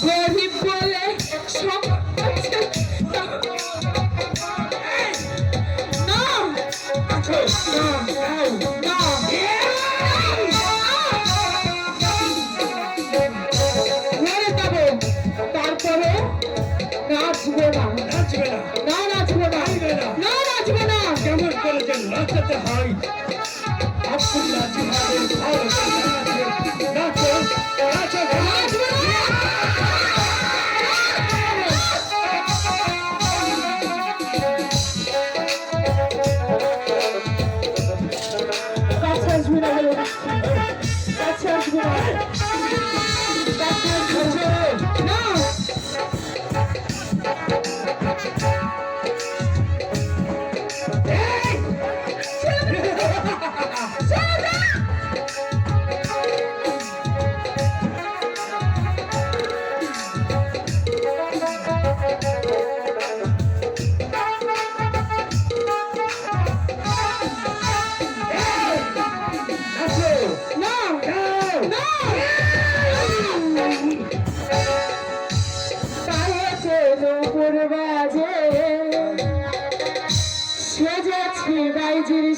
গরিব বলে সব তারপরে নাচবে না, নাচবে না, না নাচবে না, না নাচবে না। কেমন করে যে নাচাতে হয় আপনি নাচবে নাচো নাচো নাচবে না। কাছে আসবে না, কাছে আসবে না, কাছে আসবে না।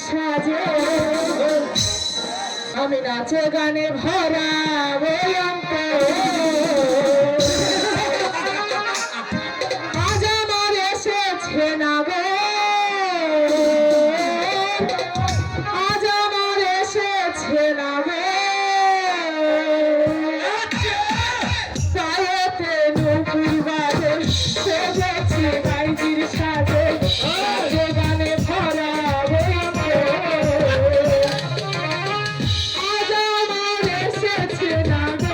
সাজে আমি নাচে গানে ভরা আজ আমার এসেছে না গো, আজ আমার এসেছে না গো। পায়েতে নুপুর বাজে সেজেছি বাইজির সাজে নাচে গানে ভরা আজ আমার এসেছে না গো।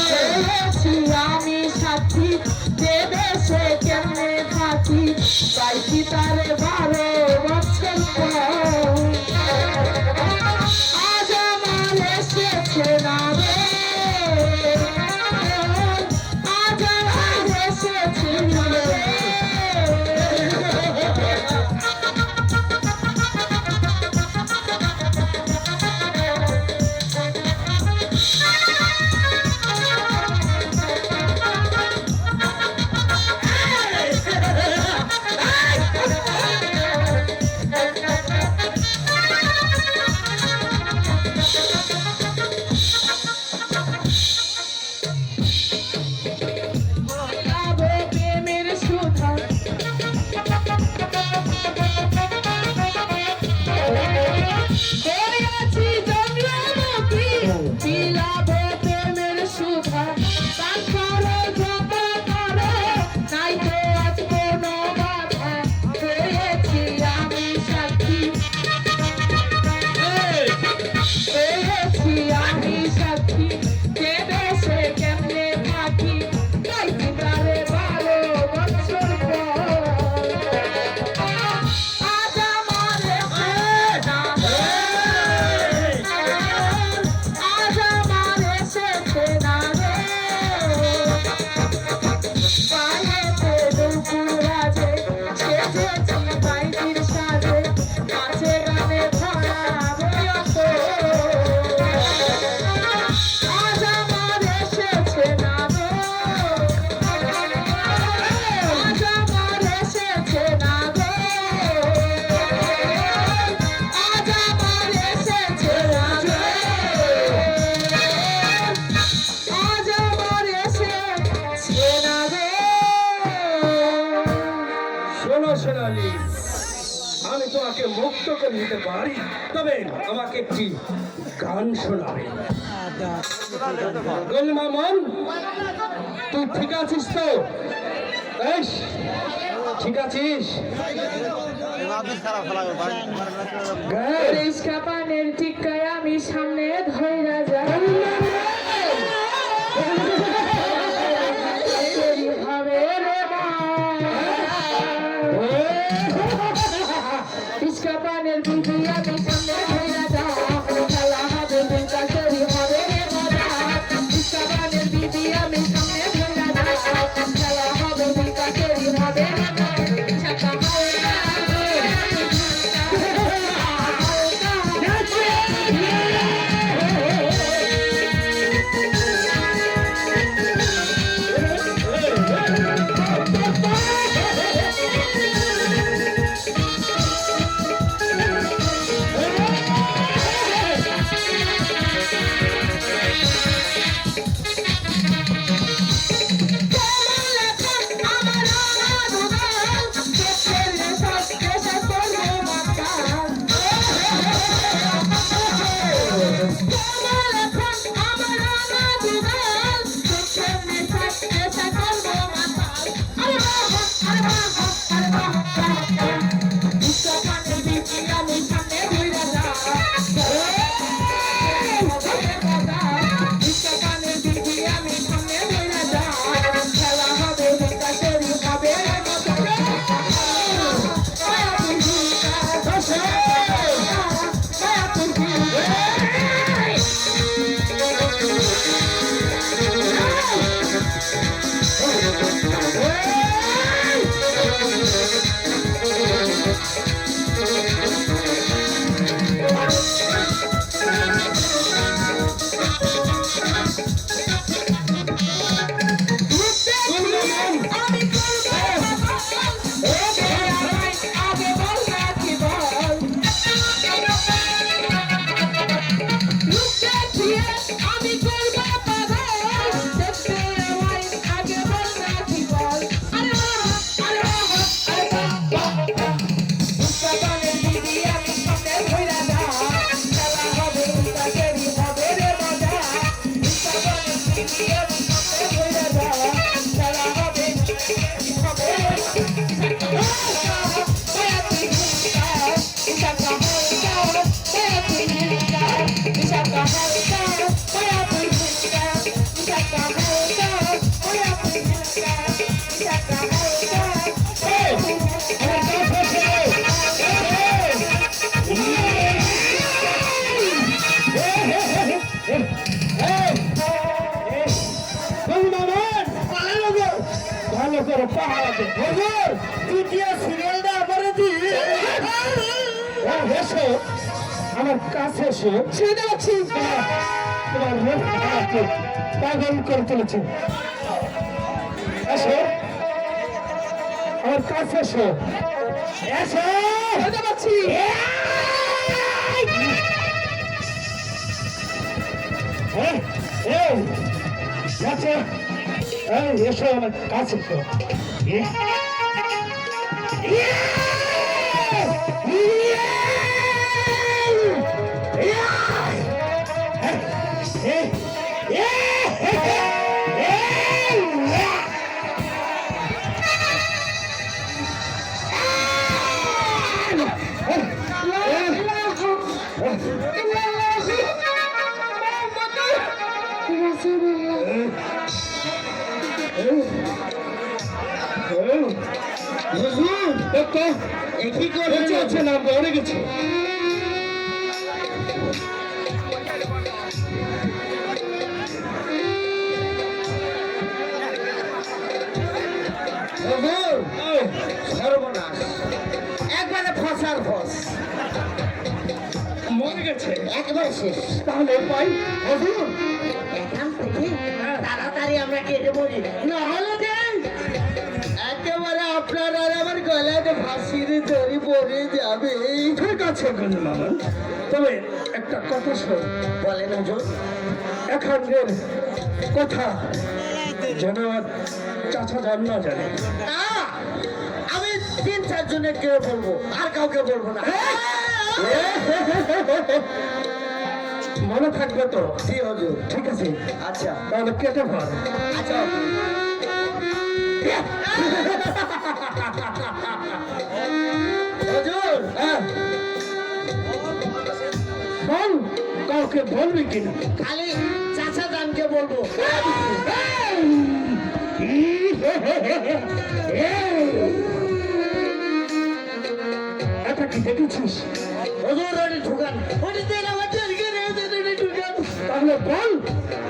পেয়েছি আমি সাথী দেবে সে কেমনে থাকি পাইছি তারে 12 বছর পর আজ আমার এসেছে না রে আজ আমার এসেছে না রে আমি তোমাকে মুক্ত করে নিতে পারি তবে আমাকে একটি গান শোনাবে গোলমামন তুই ঠিক আছিস তো বেশ ঠিক আছিস পানের টিকায় আমি সামনে ধৈরা যাই হবে রে পানের বিধি আমি সামনে ধৈরা যাই খেলা হবে বিকা করি হবে রে মজা পানের বিধি আমি সামনে ধৈরা যাই খেলা হবে বিকা করি হবে Shaka, হুজুর দ্বিতীয় সিরিয়ালটা আমারে দিয়ে এসো আমার কাছে এসো শুনতে পাচ্ছি তোমার মুখ আমাকে পাগল করে তুলেছে এসো আমার কাছে এসো এসো শুনতে পাচ্ছি আচ্ছা এসো আমার কাছে এসো কি করে আছে না পড়ে গেছে সর্বনাশ একবারে ফসার ফস মরে গেছে একবার শেষ তাহলে পাই হুজুর এখান থেকে তাড়াতাড়ি আমরা কেটে পড়ি না হলে দেন একেবারে আপনার আর আমার গলাতে ফাঁসির দড়ি পড়ে যাবে ঠিক আছে গঞ্জ মামা তবে একটা কথা শোন বলেন হুজুর এখানকার কথা যেন চাচা যান না জানে না আমি 3-4 জনের কেউ বলবো আর কাউকে বলবো না মনে থাকবে তো জি হুজুর ঠিক আছে আচ্ছা তাহলে কেটে ফেল আচ্ছা হুজুর হ্যাঁ বল কাউকে বলবি কিনা খালি চাচা জানকে বলবো এটা কি দেখেছিস হুজুর ওটি ঢুকান ওটি দেন আমার জলকে রে ওটি ঢুকান তাহলে বল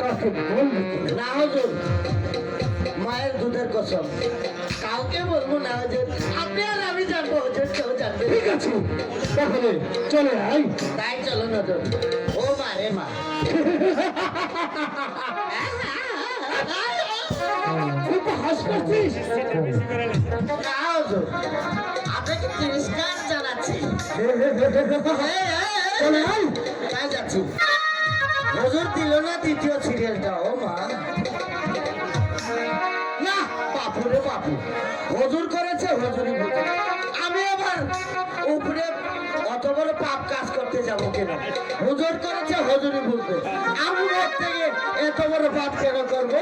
কাউকে বলবি কিনা না হুজুর মায়ের দুধের কসম কাউকে বলবো না হুজুর আপনি আর আমি জানবো হুজুর কেউ জানবে না। ঠিক আছে তাহলে চলে আই তাই চলো হুজুর ও মা রে মা খুব হাস করছিস না হুজুর আপনাকে তিরস্কার জানাচ্ছি চলে আই তাই যাচ্ছি হুজুর দিল না দ্বিতীয় সিরিয়ালটা ও মা না বাপু রে বাপু হুজুর করেছে হুজুরই বুঝে আমি আবার উপরে অত বড় পাপ কাজ করতে যাব কেন হুজুর করেছে হুজুরই বুঝবে আমি ওর থেকে এত বড় পাপ কেন করবো